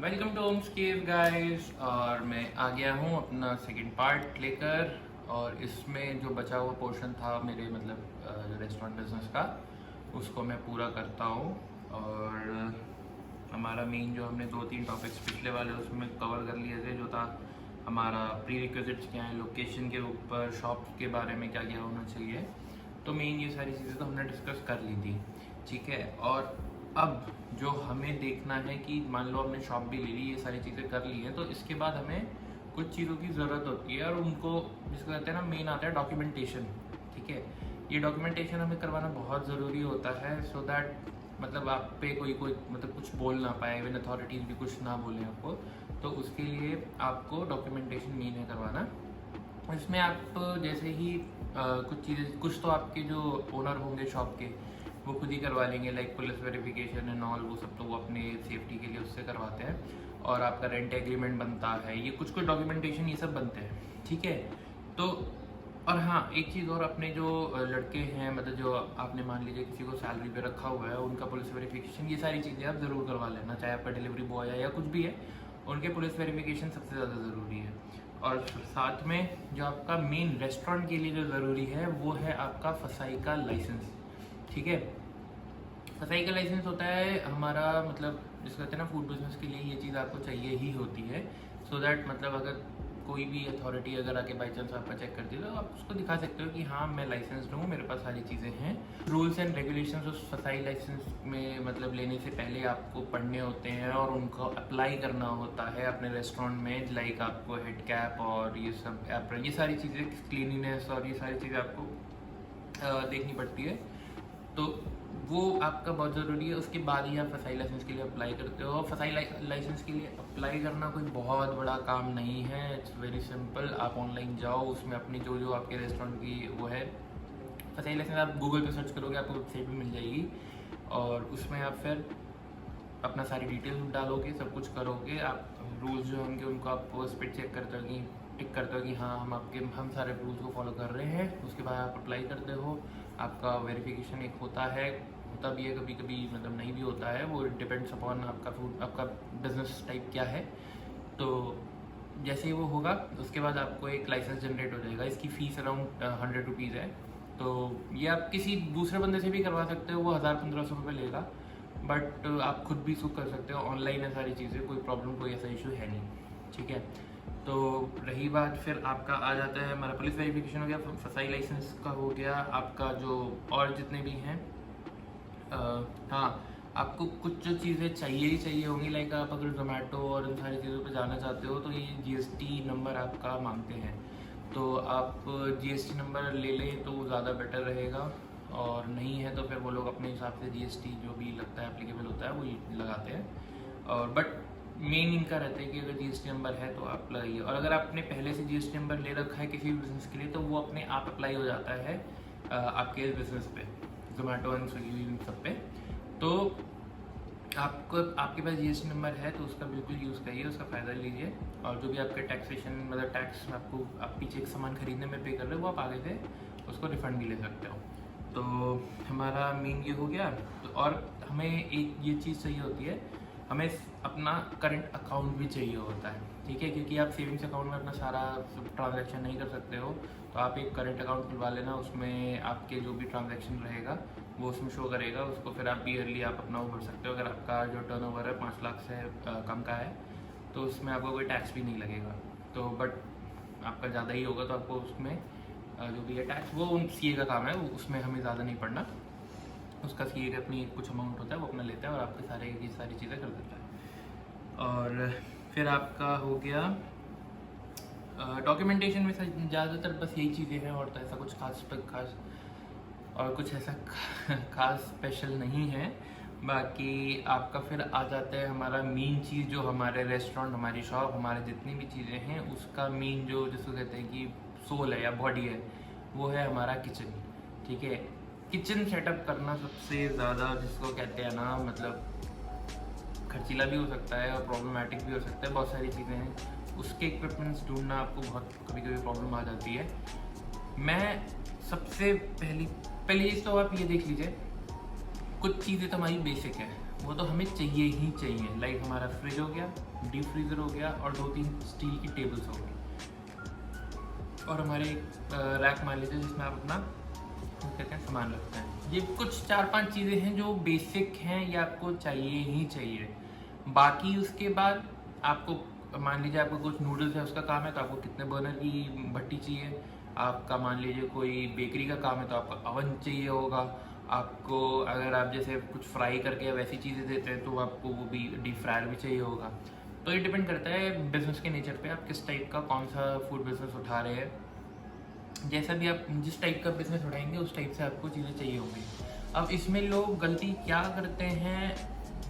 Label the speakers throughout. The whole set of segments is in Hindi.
Speaker 1: Welcome to Homes Cave guys. और मैं आ गया हूँ अपना सेकंड पार्ट लेकर। और इसमें जो बचा हुआ पोर्शन था मेरे जो रेस्टोरेंट बिजनेस का, उसको मैं पूरा करता हूँ। और हमारा मेन जो हमने 2-3 टॉपिक्स पिछले वाले उसमें कवर कर लिए थे, जो था हमारा प्री रिक्विजिट्स क्या है, लोकेशन के ऊपर, शॉप के बारे में क्या क्या होना चाहिए। तो मेन ये सारी चीज़ें तो हमने डिस्कस कर ली थी, ठीक है। और अब जो हमें देखना है कि मान लो हमने शॉप भी ले ली, ये सारी चीज़ें कर ली हैं, तो इसके बाद हमें कुछ चीज़ों की ज़रूरत होती है और उनको जिसको कहते हैं ना, मेन आता है डॉक्यूमेंटेशन, ठीक है। ये डॉक्यूमेंटेशन हमें करवाना बहुत ज़रूरी होता है, सो दैट आप पे कोई कोई कुछ बोल ना पाए, इवन अथॉरिटीज़ भी कुछ ना बोलें आपको। तो उसके लिए आपको डॉक्यूमेंटेशन मेन है करवाना। इसमें आप जैसे ही कुछ चीज़ें, कुछ तो आपके जो ओनर होंगे शॉप के, वो खुद ही करवा लेंगे, like police verification and all, वो सब तो वो अपने सेफ्टी के लिए उससे करवाते हैं। और आपका रेंट एग्रीमेंट बनता है, ये कुछ कुछ डॉक्यूमेंटेशन ये सब बनते हैं, ठीक है। तो और हाँ, एक चीज़ और, अपने जो लड़के हैं, जो आपने मान लीजिए किसी को सैलरी पे रखा हुआ है, उनका पुलिस वेरिफिकेशन, ये सारी चीज़ें आप ज़रूर करवा लेना, चाहे आपका डिलीवरी बॉय है या कुछ भी है, उनके पुलिस वेरिफिकेशन सबसे ज़्यादा ज़रूरी है। और साथ में जो आपका मेन रेस्टोरेंट के लिए जो ज़रूरी है, वो है आपका फसाई का लाइसेंस, ठीक है। फसाई का लाइसेंस होता है हमारा, जिसको कहते हैं ना, फूड बिजनेस के लिए ये चीज़ आपको चाहिए ही होती है। सो दैट अगर कोई भी अथॉरिटी अगर आके बाई चांस आपका चेक करती है, तो आप उसको दिखा सकते हो कि हाँ, मैं लाइसेंस हूँ, मेरे पास सारी चीज़ें हैं। रूल्स एंड रेगुलेशंस उस फसाई लाइसेंस में लेने से पहले आपको पढ़ने होते हैं और उनको अप्लाई करना होता है अपने रेस्टोरेंट में। लाइक आपको हेड कैप और ये सब एप्रन, ये सारी चीज़ें, क्लीनिनेस और ये सारी चीज़ें आपको देखनी पड़ती है। तो वो आपका बहुत ज़रूरी है। उसके बाद ही आप फसाई लाइसेंस के लिए अप्लाई करते हो। फसाई लाइसेंस के लिए अप्लाई करना कोई बहुत बड़ा काम नहीं है, इट्स वेरी सिंपल। आप ऑनलाइन जाओ, उसमें अपनी जो जो आपके रेस्टोरेंट की वो है फसाई लाइसेंस, आप गूगल पे सर्च करोगे, आपको वेबसाइट भी मिल जाएगी। और उसमें आप फिर अपना सारी डिटेल डालोगे, सब कुछ करोगे। आप रूल्स जो होंगे उनको आप उस पर चेक करते हो कि टिक करते हो कि हाँ, हम सारे रूल्स को फॉलो कर रहे हैं। उसके बाद आप अप्लाई करते हो, आपका वेरिफिकेशन एक होता है, होता भी है कभी कभी, नहीं भी होता है, वो डिपेंड्स अपॉन आपका बिजनेस टाइप क्या है। तो जैसे ही वो होगा, उसके बाद आपको एक लाइसेंस जनरेट हो जाएगा। इसकी फ़ीस अराउंड 100 रुपीज़ है। तो ये आप किसी दूसरे बंदे से भी करवा सकते हो, वो 1000-1500 रुपये लेगा। बट आप खुद भी इसको कर सकते हो, ऑनलाइन है सारी चीज़ें, कोई प्रॉब्लम, कोई ऐसा इशू है नहीं, ठीक है। तो रही बात, फिर आपका आ जाता है हमारा पुलिस वेरिफिकेशन हो गया, फसाई लाइसेंस का हो गया, आपका जो और जितने भी हैं। हाँ, आपको कुछ जो चीज़ें चाहिए ही चाहिए होंगी, लाइक आप अगर जोमेटो और इन सारी चीज़ों पे जाना चाहते हो, तो ये जीएसटी नंबर आपका मांगते हैं। तो आप जीएसटी नंबर ले लें तो ज़्यादा बेटर रहेगा, और नहीं है तो फिर वो लोग अपने हिसाब से जीएसटी जो भी लगता है, एप्लीकेबल होता है, वो लगाते हैं। और बट मेन इनका रहता है कि अगर जीएसटी नंबर है तो आप लगाइए। और अगर आपने पहले से जीएसटी नंबर ले रखा है किसी भी बिज़नेस के लिए, तो वो अपने आप अप्लाई हो जाता है आपके इस बिज़नेस पे, जोमेटो एंड स्विगी इन सब पे। तो आपके पास जीएसटी नंबर है तो उसका बिल्कुल यूज़ करिए, उसका फ़ायदा लीजिए। और जो भी आपके टैक्सेशन टैक्स आपको आप पीछे एक सामान खरीदने में पे कर रहे हो, वो आप आगे से उसको रिफ़ंड भी ले सकते हो। तो हमारा मेन ये हो गया। तो और हमें एक ये चीज़ चाहिए होती है, हमें अपना करंट अकाउंट भी चाहिए होता है, ठीक है। क्योंकि आप सेविंग्स अकाउंट में अपना सारा ट्रांजैक्शन नहीं कर सकते हो, तो आप एक करंट अकाउंट खुलवा लेना। उसमें आपके जो भी ट्रांजैक्शन रहेगा वो उसमें शो करेगा, उसको फिर आप ईयरली आप अपना वो भर सकते हो। अगर आपका जो टर्नओवर है 5 लाख से कम का है, तो उसमें आपको कोई टैक्स भी नहीं लगेगा। तो बट आपका ज़्यादा ही होगा तो आपको उसमें जो भी है टैक्स, वो सीए का काम है, उसमें हमें ज़्यादा नहीं पड़ना। उसका सीए का अपनी कुछ अमाउंट होता है, वो अपना लेता है और आपके सारी चीज़ें कर देता है। और फिर आपका हो गया डॉक्यूमेंटेशन में ज़्यादातर बस यही चीज़ें हैं, और तो ऐसा कुछ खास और कुछ ऐसा खास स्पेशल नहीं है। बाकी आपका फिर आ जाता है हमारा मेन चीज़, जो हमारे रेस्टोरेंट, हमारी शॉप, हमारे जितनी भी चीज़ें हैं, उसका मेन जो जिसको कहते हैं कि सोल है या बॉडी है, वो है हमारा किचन, ठीक है। किचन सेटअप करना सबसे ज़्यादा, जिसको कहते हैं ना, खर्चीला भी हो सकता है और प्रॉब्लमेटिक भी हो सकता है, बहुत सारी चीज़ें हैं। उसके इक्विपमेंट्स ढूंढना आपको बहुत कभी कभी प्रॉब्लम आ जाती है। मैं सबसे पहली चीज़ तो आप ये देख लीजिए, कुछ चीज़ें तो हमारी बेसिक है, वो तो हमें चाहिए ही चाहिए। लाइक हमारा फ्रिज हो गया, डीप फ्रीज़र हो गया, और 2-3 स्टील की टेबल्स हो गई, और हमारे रैक मान लीजिए जिसमें आप अपना कहते हैं सामान रखते हैं। ये कुछ 4-5 चीज़ें हैं जो बेसिक हैं, ये आपको चाहिए ही चाहिए। बाकी उसके बाद आपको मान लीजिए आपको कुछ नूडल्स है उसका काम है, तो आपको कितने बर्नर की भट्टी चाहिए। आपका मान लीजिए कोई बेकरी का काम है तो आपको अवन चाहिए होगा। आपको अगर आप जैसे कुछ फ्राई करके वैसी चीज़ें देते हैं तो आपको वो भी डीप फ्रायर भी चाहिए होगा। तो ये डिपेंड करता है बिज़नेस के नेचर पे, आप किस टाइप का कौन सा फूड बिज़नेस उठा रहे हैं। जैसा भी आप जिस टाइप का बिज़नेस उठाएंगे उस टाइप से आपको चीज़ें चाहिए होंगी। अब इसमें लोग गलती क्या करते हैं,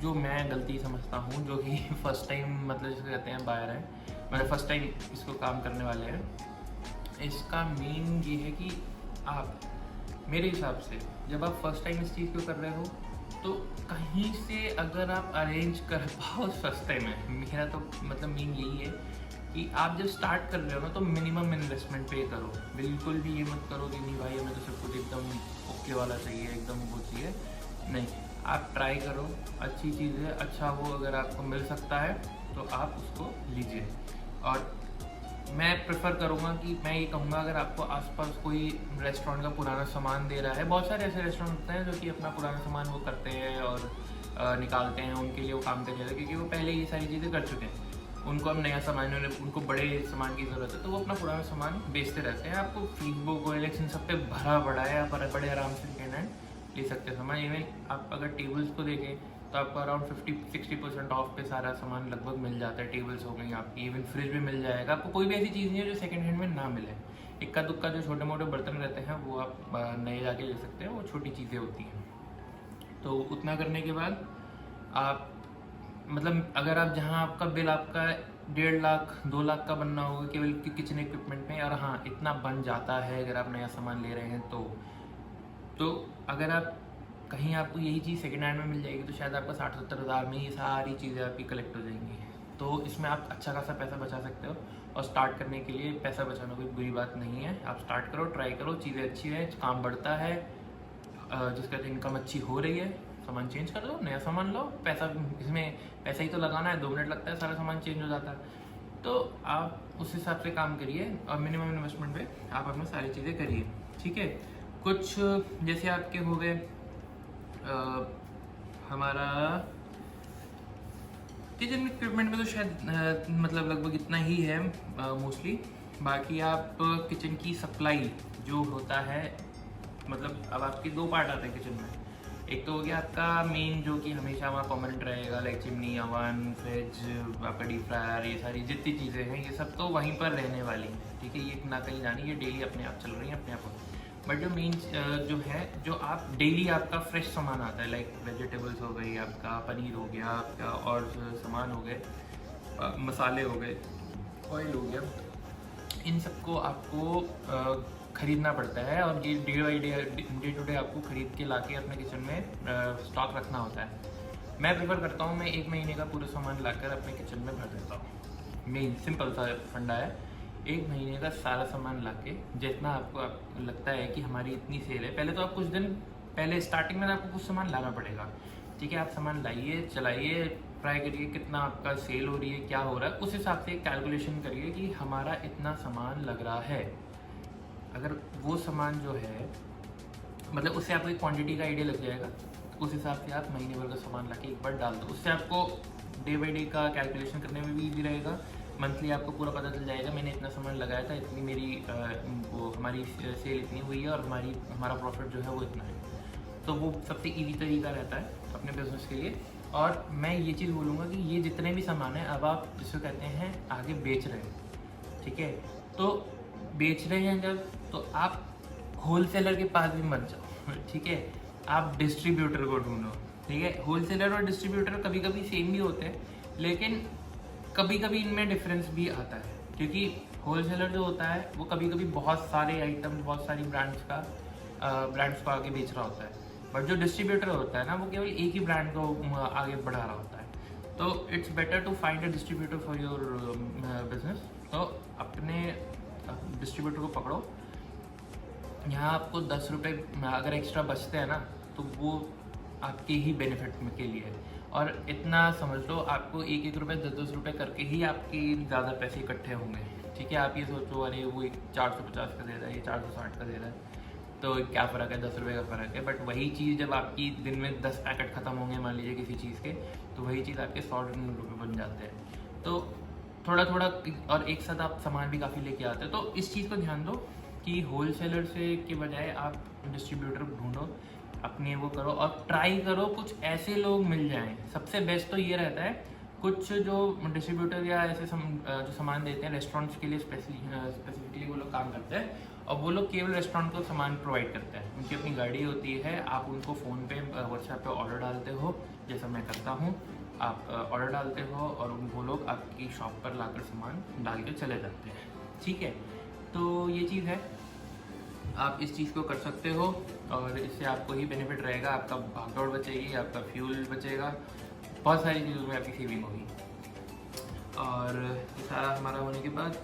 Speaker 1: जो मैं गलती समझता हूँ, जो कि फ़र्स्ट टाइम मतलब जिसको कहते हैं बायर है, मतलब फ़र्स्ट टाइम इसको काम करने वाले हैं, इसका मेन ये है कि आप मेरे हिसाब से जब आप फर्स्ट टाइम इस चीज़ को कर रहे हो तो कहीं से अगर आप अरेंज कर पाओ सस्ते में, मेरा तो मतलब मेन यही है कि आप जब स्टार्ट कर रहे हो ना तो मिनिमम इन्वेस्टमेंट पे करो। बिल्कुल भी ये मत करो कि नहीं भाई हमें तो सब कुछ एकदम ओके वाला चाहिए, एकदम वो चाहिए, नहीं। आप ट्राई करो, अच्छी चीज़ है, अच्छा वो अगर आपको मिल सकता है तो आप उसको लीजिए। और मैं प्रेफर करूँगा कि मैं ये कहूँगा अगर आपको आसपास कोई रेस्टोरेंट का पुराना सामान दे रहा है, बहुत सारे ऐसे रेस्टोरेंट होते हैं जो कि अपना पुराना सामान वो करते हैं और निकालते हैं, उनके लिए वो काम करने लगे क्योंकि वो पहले ये सारी चीज़ें कर चुके हैं। उनको अब नया सामान, उनको बड़े सामान की ज़रूरत है तो वो अपना पुराना सामान बेचते रहते हैं। आपको फेसबुक और इलेक्शन सब पे भरा पड़ा है, आप बड़े आराम से सेकेंड हैंड ले सकते हैं सामान। इवन आप अगर टेबल्स को देखें तो आपको अराउंड 50-60% ऑफ पे सारा सामान लगभग मिल जाता है। टेबल्स हो गई आपकी, इवन फ्रिज भी मिल जाएगा। आपको कोई भी ऐसी चीज़ नहीं है जो सेकंड हैंड में ना मिले। इक्का दुक्का जो छोटे मोटे बर्तन रहते हैं वो आप नए जाके ले सकते हैं, वो छोटी चीज़ें होती हैं। तो उतना करने के बाद आप मतलब अगर आप जहाँ आपका बिल आपका 1.5 लाख 2 लाख का बनना होगा केवल किचन इक्विपमेंट में, और हाँ इतना बन जाता है अगर आप नया सामान ले रहे हैं तो अगर आप कहीं आपको यही चीज़ सेकेंड हैंड में मिल जाएगी तो शायद आपका 60-70 हज़ार में ये सारी चीज़ें आपकी कलेक्ट हो जाएंगी। तो इसमें आप अच्छा खासा पैसा बचा सकते हो, और स्टार्ट करने के लिए पैसा बचाना कोई बुरी बात नहीं है। आप स्टार्ट करो, ट्राई करो, चीज़ें अच्छी है, काम बढ़ता है, जिसका इनकम अच्छी हो रही है, सामान चेंज कर दो, नया सामान लो। पैसा इसमें पैसा ही तो लगाना है, 2 मिनट लगता है, सारा सामान चेंज हो जाता है। तो आप उस हिसाब से काम करिए और मिनिमम इन्वेस्टमेंट पे आप अपनी सारी चीज़ें करिए, ठीक है। कुछ जैसे आपके हो गए हमारा किचन इक्विपमेंट में तो शायद मतलब लगभग इतना ही है मोस्टली। बाकी आप किचन की सप्लाई जो होता है, मतलब अब आपके 2 पार्ट आते हैं किचन में। एक तो हो गया आपका मेन जो कि हमेशा वहाँ परमानेंट रहेगा, लाइक चिमनी, अवन, फ्रिज, आपका डीप फ्रायर, ये सारी जितनी चीज़ें हैं ये सब तो वहीं पर रहने वाली हैं, ठीक है। ये ना कहीं जानी, ये डेली अपने आप चल रही हैं अपने आप। बट जो मेन जो है, जो आप डेली आपका फ्रेश सामान आता है, लाइक वेजिटेबल्स हो गई, आपका पनीर हो गया, आपका और सामान हो गए, मसाले हो गए, ऑयल हो गया, इन सबको आपको ख़रीदना पड़ता है, और ये डे टू डे आपको ख़रीद के लाके अपने किचन में स्टॉक रखना होता है। मैं प्रेफर करता हूँ मैं 1 महीने का पूरा सामान लाकर अपने किचन में भर देता हूँ। मेन सिंपल सा फंडा है, 1 महीने का सारा सामान लाके, जितना आपको लगता है कि हमारी इतनी सेल है। पहले तो आप कुछ दिन पहले स्टार्टिंग में आपको कुछ सामान लाना पड़ेगा, ठीक है। आप सामान लाइए, चलाइए, ट्राई करिए कितना आपका सेल हो रही है, क्या हो रहा है, उस हिसाब से कैलकुलेशन करिए कि हमारा इतना सामान लग रहा है। अगर वो सामान जो है मतलब उससे आपको एक क्वांटिटी का आइडिया लग जाएगा, उस हिसाब से आप महीने भर का सामान लाके एक बार डाल दो। उससे आपको डे बाई डे का कैलकुलेशन करने में भी ईजी रहेगा। मंथली आपको पूरा पता चल जाएगा मैंने इतना सामान लगाया था, इतनी मेरी वो हमारी सेल इतनी हुई है, और हमारा प्रॉफिट जो है वो इतना है। तो वो सबसे ईजी तरीका रहता है अपने बिजनेस के लिए। और मैं ये चीज़ बोलूँगा कि ये जितने भी सामान हैं अब आप जिसको कहते हैं आगे बेच रहे हैं, ठीक है। तो बेच रहे हैं जब, तो आप होलसेलर के पास भी मत जाओ, ठीक है। आप डिस्ट्रीब्यूटर को ढूंढो, ठीक है। होलसेलर और डिस्ट्रीब्यूटर कभी कभी सेम भी होते हैं, लेकिन कभी कभी इनमें डिफरेंस भी आता है, क्योंकि होलसेलर जो होता है वो कभी कभी बहुत सारे आइटम, बहुत सारी ब्रांड्स को आगे बेच रहा होता है। बट जो डिस्ट्रीब्यूटर होता है ना, वो केवल एक ही ब्रांड को आगे बढ़ा रहा होता है। तो it's better to find a distributor for your business. तो अपने डिस्ट्रीब्यूटर को पकड़ो। यहाँ आपको 10 रुपये अगर एक्स्ट्रा बचते हैं ना, तो वो आपके ही बेनिफिट के लिए है। और इतना समझ लो आपको 1-1 रुपये 10-10 रुपये करके ही आपके ज़्यादा पैसे इकट्ठे होंगे। ठीक है, आप ये सोचो अरे वो 450 का दे रहा है, ये 460 का दे रहा है, तो क्या फ़र्क है, 10 रुपये का फ़र्क है। बट वही चीज़ जब आपकी दिन में 10 पैकेट ख़त्म होंगे मान लीजिए किसी चीज़ के, तो वही चीज़ आपके 100 रुपये बन जाते हैं। तो थोड़ा थोड़ा और एक साथ आप सामान भी काफ़ी लेके आते हैं। तो इस चीज़ को ध्यान दो कि होल सेलर से के बजाय आप डिस्ट्रीब्यूटर ढूंढो, अपने वो करो और ट्राई करो कुछ ऐसे लोग मिल जाएं। सबसे बेस्ट तो ये रहता है कुछ जो डिस्ट्रीब्यूटर या ऐसे जो सामान देते हैं रेस्टोरेंट्स के लिए स्पेसिफिकली वो लोग काम करते हैं, और वो लोग केवल रेस्टोरेंट को सामान प्रोवाइड करते हैं। उनकी अपनी गाड़ी होती है, आप उनको फ़ोन पे व्हाट्सएप पे ऑर्डर डालते हो, जैसा मैं करता हूँ। आप ऑर्डर डालते हो और वो लोग आपकी शॉप पर लाकर सामान डाल के चले जाते हैं। ठीक है, तो ये चीज़ है, आप इस चीज़ को कर सकते हो और इससे आपको ही बेनिफिट रहेगा। आपका भागदौड़ बचेगी, आपका फ्यूल बचेगा, बहुत सारी चीज़ों में आपकी सेविंग होगी। और ये सारा हमारा होने के बाद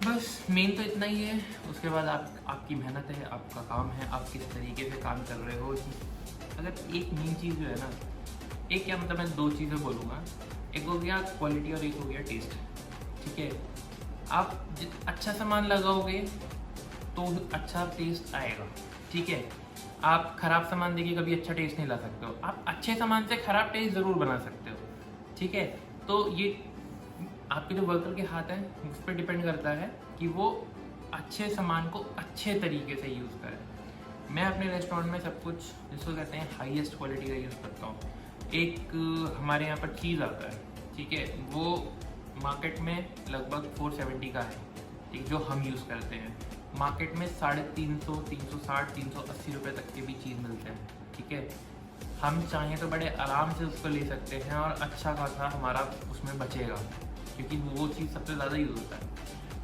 Speaker 1: बस मेन तो इतना ही है। उसके बाद आपकी मेहनत है, आपका काम है, आप किस तरीके से काम कर रहे हो। अगर एक मेन चीज़ जो है ना, एक क्या मतलब मैं 2 चीज़ें बोलूँगा, एक हो गया क्वालिटी और एक हो गया टेस्ट। ठीक है, आप अच्छा सामान लगाओगे तो अच्छा टेस्ट आएगा। ठीक है, आप ख़राब सामान देके कभी अच्छा टेस्ट नहीं ला सकते हो। आप अच्छे सामान से ख़राब टेस्ट ज़रूर बना सकते हो। ठीक है, तो ये आपके जो वर्कर के हाथ हैं उस पर डिपेंड करता है कि वो अच्छे सामान को अच्छे तरीके से यूज़ करें। मैं अपने रेस्टोरेंट में सब कुछ जिसको कहते हैं हाईएस्ट क्वालिटी का यूज़ करता हूँ। एक हमारे यहाँ पर चीज़ आता है, ठीक है, वो मार्केट में लगभग 470 का है, ठीक, जो हम यूज़ करते हैं। मार्केट में 350, 360, 380 रुपये तक के भी चीज़ मिलते हैं। ठीक है, हम चाहें तो बड़े आराम से उसको ले सकते हैं और अच्छा खासा हमारा उसमें बचेगा, क्योंकि वो चीज़ सबसे ज़्यादा यूज़ होता है।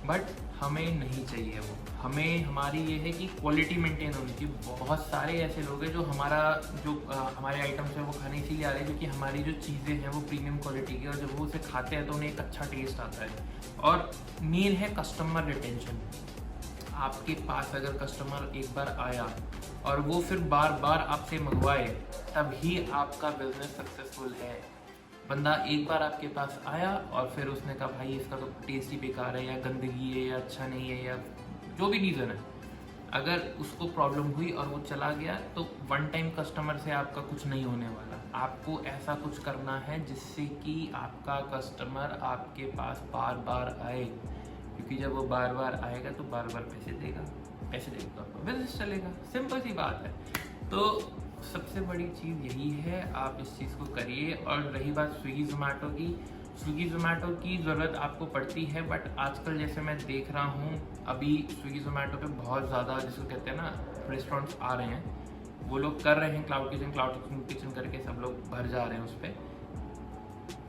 Speaker 1: बट हमें नहीं चाहिए वो, हमारी ये है कि क्वालिटी मेंटेन होनी चाहिए। बहुत सारे ऐसे लोग हैं जो हमारे आइटम्स हैं वो खाने इसीलिए आ रहे हैं क्योंकि हमारी जो चीज़ें हैं वो प्रीमियम क्वालिटी की, और जब वो उसे खाते हैं तो उन्हें एक अच्छा टेस्ट आता है। और मेन है कस्टमर रिटेंशन। आपके पास अगर कस्टमर एक बार आया और वो फिर बार बार आपसे मंगवाए, तभी आपका बिजनेस सक्सेसफुल है। बंदा एक बार आपके पास आया और फिर उसने कहा भाई इसका तो टेस्ट ही बेकार है, या गंदगी है, या अच्छा नहीं है, या जो भी रीज़न है, अगर उसको प्रॉब्लम हुई और वो चला गया, तो वन टाइम कस्टमर से आपका कुछ नहीं होने वाला। आपको ऐसा कुछ करना है जिससे कि आपका कस्टमर आपके पास बार बार आए, क्योंकि जब वो बार बार आएगा तो बार बार पैसे देगा तो आपका बिजनेस चलेगा। सिंपल सी बात है। तो सबसे बड़ी चीज़ यही है, आप इस चीज़ को करिए। और रही बात स्विगी ज़ोमैटो की ज़रूरत आपको पड़ती है, बट आजकल जैसे मैं देख रहा हूँ अभी स्विगी ज़ोमैटो पे बहुत ज़्यादा जिसको कहते हैं ना रेस्टोरेंट्स आ रहे हैं, वो लोग कर रहे हैं क्लाउड किचन करके सब लोग भर जा रहे हैं उस पर।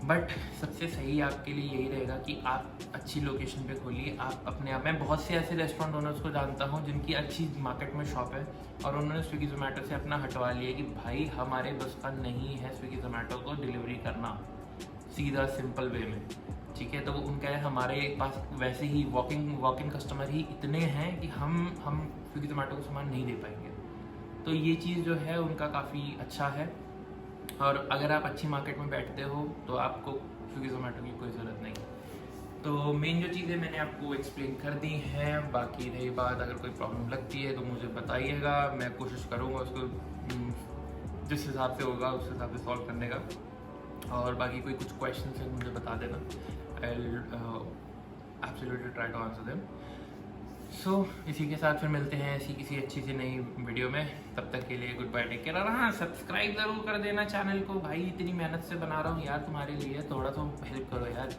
Speaker 1: बट सबसे सही आपके लिए यही रहेगा कि आप अच्छी लोकेशन पे खोलिए। आप अपने आप, मैं बहुत से ऐसे रेस्टोरेंट ओनर्स को जानता हूँ जिनकी अच्छी मार्केट में शॉप है और उन्होंने स्विगी ज़ोमैटो से अपना हटवा लिया कि भाई हमारे बस का नहीं है स्विगी ज़ोमैटो को डिलीवरी करना सीधा सिंपल वे में। ठीक है, तो वो उनका है हमारे पास वैसे ही वॉक इन कस्टमर ही इतने हैं कि हम स्विगी ज़ोमैटो को सामान नहीं दे पाएंगे। तो ये चीज़ जो है उनका काफ़ी अच्छा है। और अगर आप अच्छी मार्केट में बैठते हो तो आपको स्विगी ज़ोमैटो की कोई ज़रूरत नहीं। तो मेन जो चीज़ें मैंने आपको एक्सप्लेन कर दी हैं। बाकी रही बात, अगर कोई प्रॉब्लम लगती है तो मुझे बताइएगा, मैं कोशिश करूँगा उसको जिस हिसाब से होगा उस हिसाब से सॉल्व करने का। और बाकी कोई कुछ क्वेश्चन है मुझे बता देना, I will absolutely try to answer them. So इसी के साथ फिर मिलते हैं ऐसी किसी अच्छी सी नई वीडियो में। तब तक के लिए गुड बाय, टेक केयर। और हाँ, सब्सक्राइब ज़रूर कर देना चैनल को, भाई इतनी मेहनत से बना रहा हूँ यार तुम्हारे लिए, थोड़ा तो हेल्प करो यार।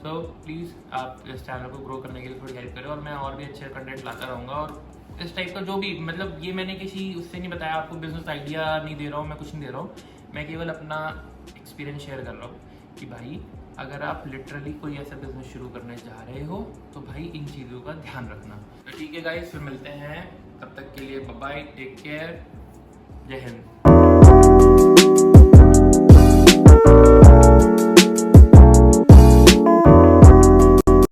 Speaker 1: सो प्लीज़ आप इस चैनल को ग्रो करने के लिए थोड़ी हेल्प करें, और मैं और भी अच्छे कंटेंट लाता रहूँगा। और इस टाइप का जो भी, मतलब ये मैंने किसी उससे नहीं बताया, आपको बिजनेस आइडिया नहीं दे रहा हूँ, मैं कुछ नहीं दे रहा हूँ, मैं केवल अपना एक्सपीरियंस शेयर कर रहा हूँ कि भाई अगर आप लिटरली कोई ऐसा बिजनेस शुरू करने जा रहे हो तो भाई इन चीज़ों का ध्यान रखना। तो ठीक है गाइस, फिर मिलते हैं, तब तक के लिए बाय बाय, टेक केयर, जय हिंद।